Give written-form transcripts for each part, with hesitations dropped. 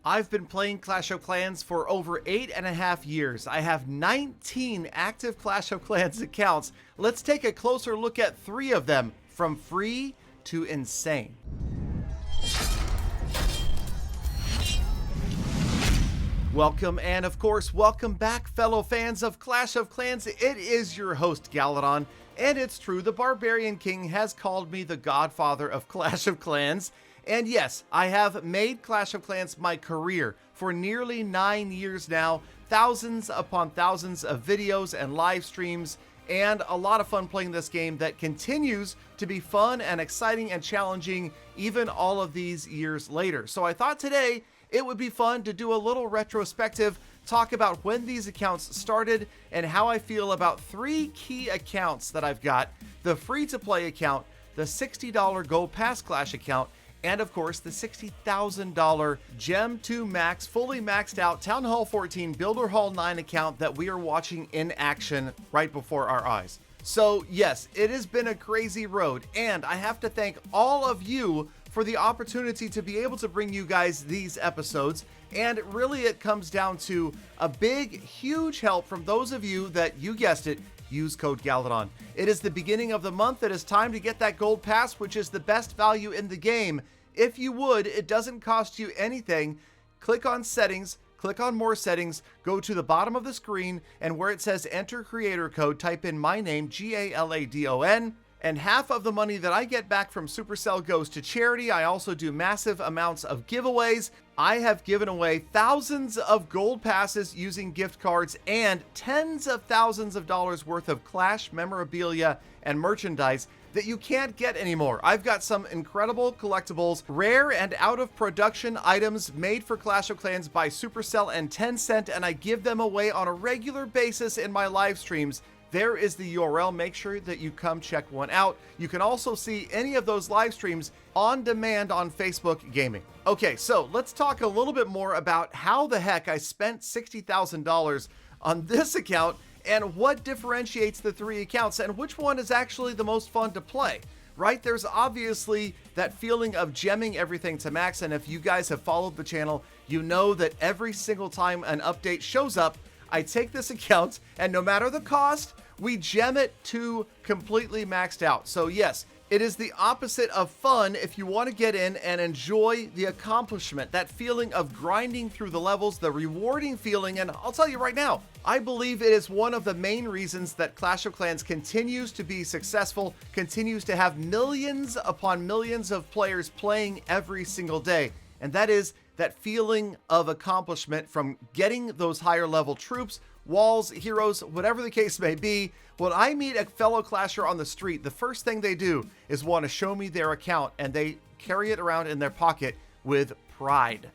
I've been playing Clash of Clans for over 8.5 years. I have 19 active Clash of Clans accounts. Let's take a closer look at 3 of them, from free to insane. Welcome, and of course, welcome back, fellow fans of Clash of Clans. It is your host, Galadon, and it's true, the Barbarian King has called me the godfather of Clash of Clans. And yes, I have made Clash of Clans my career for nearly 9 years now, thousands upon thousands of videos and live streams, and a lot of fun playing this game that continues to be fun and exciting and challenging even all of these years later. So I thought today it would be fun to do a little retrospective, talk about when these accounts started and how I feel about 3 key accounts that I've got: the free-to-play account, the $60 Gold Pass Clash account, and of course the $60,000 Gem 2 Max, fully maxed out Town Hall 14 Builder Hall 9 account that we are watching in action right before our eyes. So yes, it has been a crazy road, and I have to thank all of you for the opportunity to be able to bring you guys these episodes. And really it comes down to a big, huge help from those of you that, you guessed it, use code Galadon. It is the beginning of the month. It is time to get that gold pass, which is the best value in the game. If you would, it doesn't cost you anything. Click on settings, click on more settings, go to the bottom of the screen, and where it says enter creator code, type in my name, Galadon, and half of the money that I get back from Supercell goes to charity. I also do massive amounts of giveaways. I have given away thousands of gold passes using gift cards and tens of thousands of dollars worth of Clash memorabilia and merchandise that you can't get anymore. I've got some incredible collectibles, rare and out of production items made for Clash of Clans by Supercell and Tencent, and I give them away on a regular basis in my live streams. There is the URL. Make sure that you come check one out. You can also see any of those live streams on demand on Facebook Gaming. Okay, so let's talk a little bit more about how the heck I spent $60,000 on this account and what differentiates the 3 accounts and which one is actually the most fun to play. Right? There's obviously that feeling of gemming everything to max, and if you guys have followed the channel, you know that every single time an update shows up, I take this account, and no matter the cost, we gem it to completely maxed out. So yes, it is the opposite of fun if you want to get in and enjoy the accomplishment, that feeling of grinding through the levels, the rewarding feeling. And I'll tell you right now, I believe it is one of the main reasons that Clash of Clans continues to be successful, continues to have millions upon millions of players playing every single day. And that is that feeling of accomplishment from getting those higher level troops, walls, heroes, whatever the case may be. When I meet a fellow Clasher on the street, the first thing they do is want to show me their account, and they carry it around in their pocket with pride.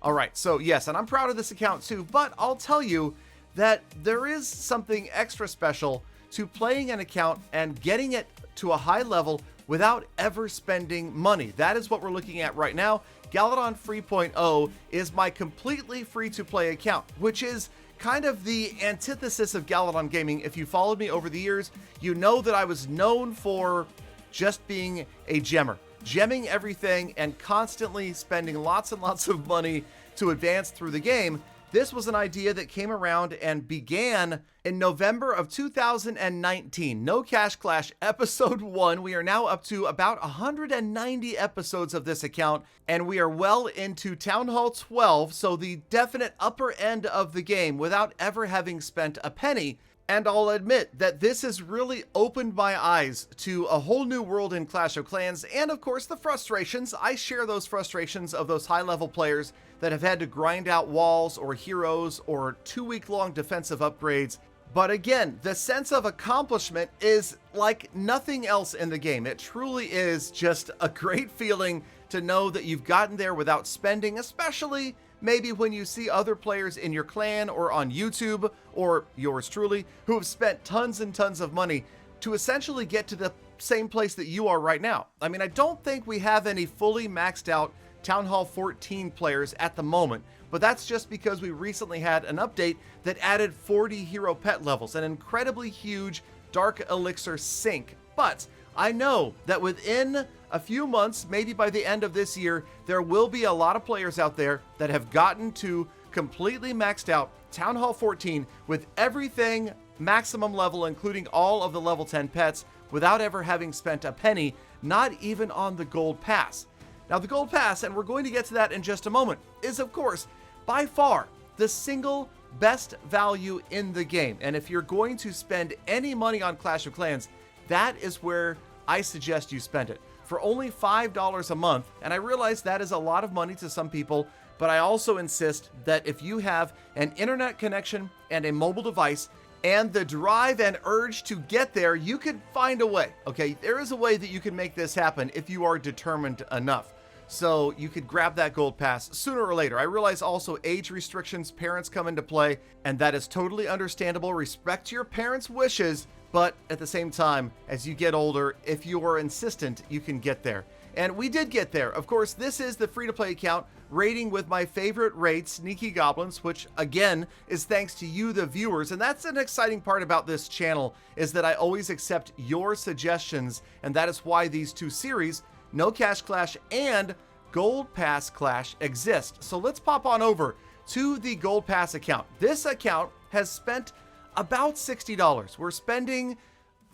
All right, so yes, and I'm proud of this account too, but I'll tell you that there is something extra special to playing an account and getting it to a high level without ever spending money. That is what we're looking at right now. Galadon 3.0 is my completely free-to-play account, which is kind of the antithesis of Galadon Gaming. If you followed me over the years, you know that I was known for just being a gemmer, gemming everything and constantly spending lots and lots of money to advance through the game. This was an idea that came around and began in November of 2019. No Cash Clash episode 1. We are now up to about 190 episodes of this account, and we are well into Town Hall 12, so the definite upper end of the game without ever having spent a penny. And I'll admit that this has really opened my eyes to a whole new world in Clash of Clans, and of course the frustrations. I share those frustrations of those high-level players that have had to grind out walls or heroes or 2-week-long defensive upgrades. But again, the sense of accomplishment is like nothing else in the game. It truly is just a great feeling to know that you've gotten there without spending, especially maybe when you see other players in your clan or on YouTube, or yours truly, who have spent tons and tons of money to essentially get to the same place that you are right now. I mean, I don't think we have any fully maxed out Town Hall 14 players at the moment, but that's just because we recently had an update that added 40 hero pet levels, an incredibly huge Dark Elixir sink. But I know that within a few months, maybe by the end of this year, there will be a lot of players out there that have gotten to completely maxed out Town Hall 14 with everything maximum level, including all of the level 10 pets, without ever having spent a penny, not even on the Gold Pass. Now, the Gold Pass, and we're going to get to that in just a moment, is of course by far the single best value in the game. And if you're going to spend any money on Clash of Clans, that is where I suggest you spend it. For only $5 a month, and I realize that is a lot of money to some people, but I also insist that if you have an internet connection and a mobile device and the drive and urge to get there, you could find a way, okay? There is a way that you can make this happen if you are determined enough. So you could grab that Gold Pass sooner or later. I realize also age restrictions, parents come into play, and that is totally understandable. Respect your parents' wishes, but at the same time, as you get older, if you are insistent, you can get there. And we did get there. Of course, this is the free-to-play account, rating with my favorite raid, Sneaky Goblins, which again is thanks to you, the viewers. And that's an exciting part about this channel, is that I always accept your suggestions, and that is why these two series, No Cash Clash and Gold Pass Clash, exist. So let's pop on over to the Gold Pass account. This account has spent about $60. We're spending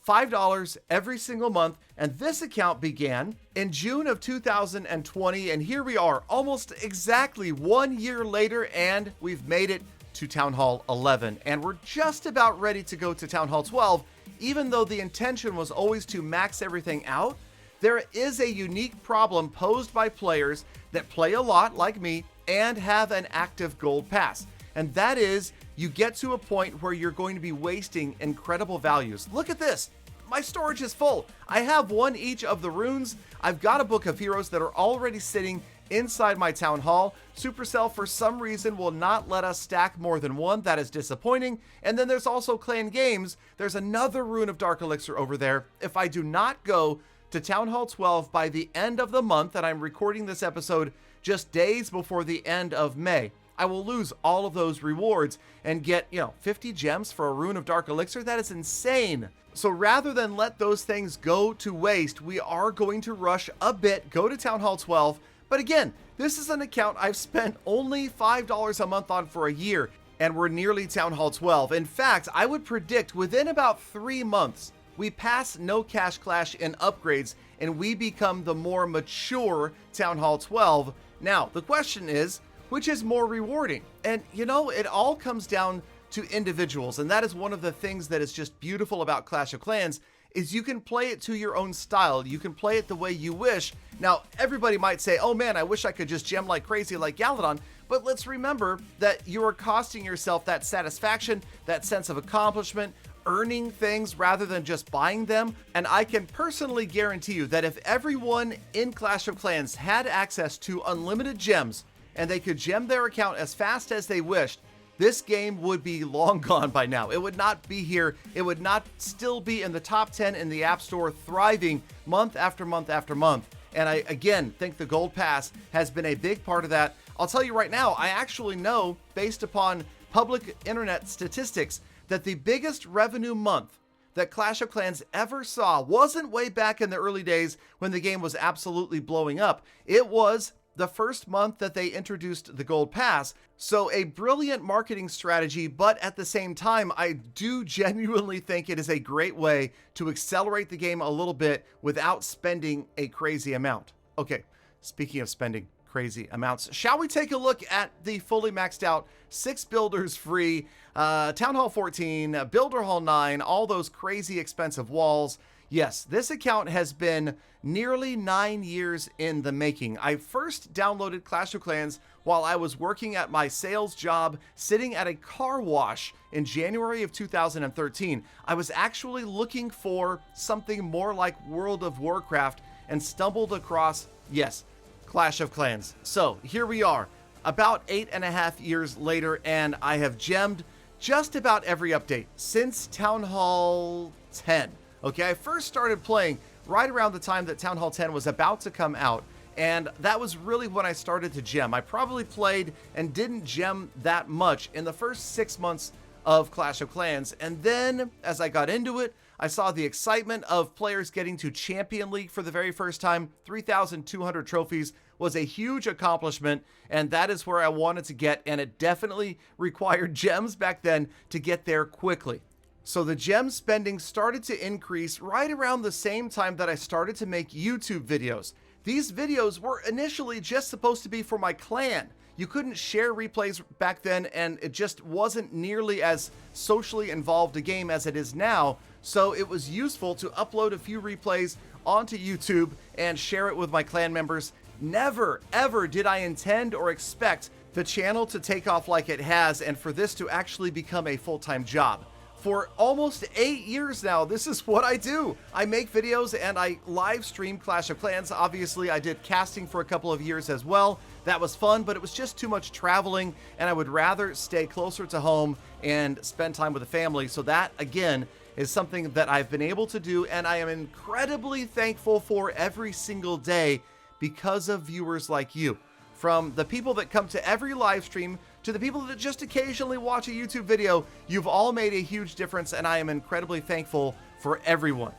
$5 every single month, and this account began in June of 2020, and here we are almost exactly 1 year later, and we've made it to Town Hall 11, and we're just about ready to go to Town Hall 12. Even though the intention was always to max everything out, there is a unique problem posed by players that play a lot like me and have an active Gold Pass, and that is you get to a point where you're going to be wasting incredible values. Look at this. My storage is full. I have one each of the runes. I've got a book of heroes that are already sitting inside my town hall. Supercell, for some reason, will not let us stack more than one. That is disappointing. And then there's also Clan Games. There's another rune of Dark Elixir over there. If I do not go to Town Hall 12 by the end of the month, and I'm recording this episode just days before the end of May, I will lose all of those rewards and get, 50 gems for a rune of Dark Elixir. That is insane. So rather than let those things go to waste, we are going to rush a bit, go to Town Hall 12. But again, this is an account I've spent only $5 a month on for a year, and we're nearly Town Hall 12. In fact, I would predict within about 3 months, we pass No Cash Clash in upgrades, and we become the more mature Town Hall 12. Now, the question is, which is more rewarding? And it all comes down to individuals, and that is one of the things that is just beautiful about Clash of Clans, is you can play it to your own style. You can play it the way you wish. Now, everybody might say, oh man, I wish I could just gem like crazy like Galadon, but let's remember that you are costing yourself that satisfaction, that sense of accomplishment, earning things rather than just buying them. And I can personally guarantee you that if everyone in Clash of Clans had access to unlimited gems, and they could gem their account as fast as they wished, this game would be long gone by now. It would not be here. It would not still be in the top 10 in the App Store, thriving month after month after month. And I, again, think the Gold Pass has been a big part of that. I'll tell you right now, I actually know, based upon public internet statistics, that the biggest revenue month that Clash of Clans ever saw wasn't way back in the early days when the game was absolutely blowing up. It was the first month that they introduced the Gold Pass. So a brilliant marketing strategy, but at the same time, I do genuinely think it is a great way to accelerate the game a little bit without spending a crazy amount. Okay, speaking of spending crazy amounts, shall we take a look at the fully maxed out 6 builders free, Town Hall 14, Builder Hall 9, all those crazy expensive walls. Yes, this account has been nearly 9 years in the making. I first downloaded Clash of Clans while I was working at my sales job sitting at a car wash in January of 2013. I was actually looking for something more like World of Warcraft and stumbled across, yes, Clash of Clans. So here we are, about 8.5 years later, and I have gemmed just about every update since Town Hall 10. Okay, I first started playing right around the time that Town Hall 10 was about to come out, and that was really when I started to gem. I probably played and didn't gem that much in the first 6 months of Clash of Clans, and then as I got into it, I saw the excitement of players getting to Champion League for the very first time. 3,200 trophies was a huge accomplishment, and that is where I wanted to get, and it definitely required gems back then to get there quickly. So the gem spending started to increase right around the same time that I started to make YouTube videos. These videos were initially just supposed to be for my clan. You couldn't share replays back then, and it just wasn't nearly as socially involved a game as it is now, so it was useful to upload a few replays onto YouTube and share it with my clan members. Never, ever did I intend or expect the channel to take off like it has and for this to actually become a full-time job. For almost 8 years now, this is what I do. I make videos and I live stream Clash of Clans. Obviously, I did casting for a couple of years as well. That was fun, but it was just too much traveling, and I would rather stay closer to home and spend time with the family. So that, again, is something that I've been able to do, and I am incredibly thankful for every single day because of viewers like you. From the people that come to every live stream to the people that just occasionally watch a YouTube video, you've all made a huge difference, and I am incredibly thankful for everyone.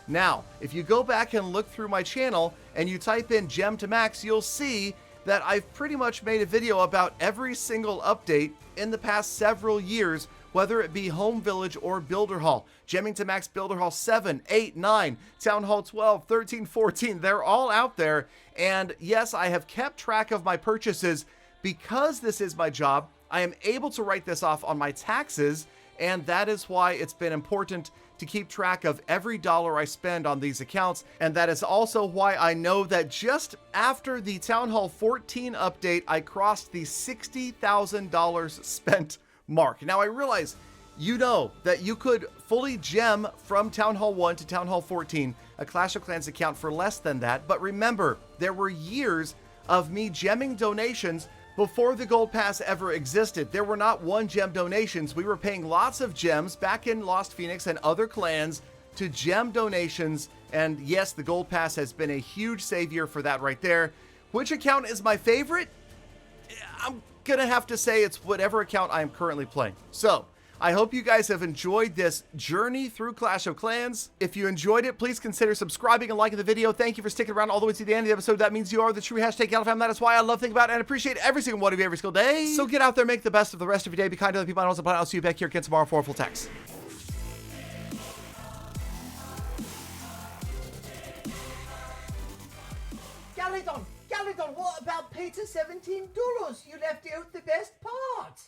Now, if you go back and look through my channel and you type in Gem to Max, you'll see that I've pretty much made a video about every single update in the past several years, whether it be Home Village or Builder Hall. Gemming to Max Builder Hall 7, 8, 9, Town Hall 12, 13, 14, they're all out there. And yes, I have kept track of my purchases because this is my job. I am able to write this off on my taxes, and that is why it's been important to keep track of every dollar I spend on these accounts. And that is also why I know that just after the Town Hall 14 update, I crossed the $60,000 spent mark. Now I realize you know that you could fully gem from Town Hall 1 to Town Hall 14 a Clash of Clans account for less than that, but remember, there were years of me gemming donations before the Gold Pass ever existed. There were not one gem donations. We were paying lots of gems back in Lost Phoenix and other clans to gem donations, and yes, the Gold Pass has been a huge savior for that right there. Which account is my favorite? I'm gonna have to say it's whatever account I am currently playing. So, I hope you guys have enjoyed this journey through Clash of Clans. If you enjoyed it, please consider subscribing and liking the video. Thank you for sticking around all the way to the end of the episode. That means you are the true hashtag Galadon. That is why I love, think about, and appreciate every single one of you every single day. So get out there, make the best of the rest of your day. Be kind to other people. And I'll see you back here again tomorrow for a full text. Galadon, what about Peter $17? You left out the best part.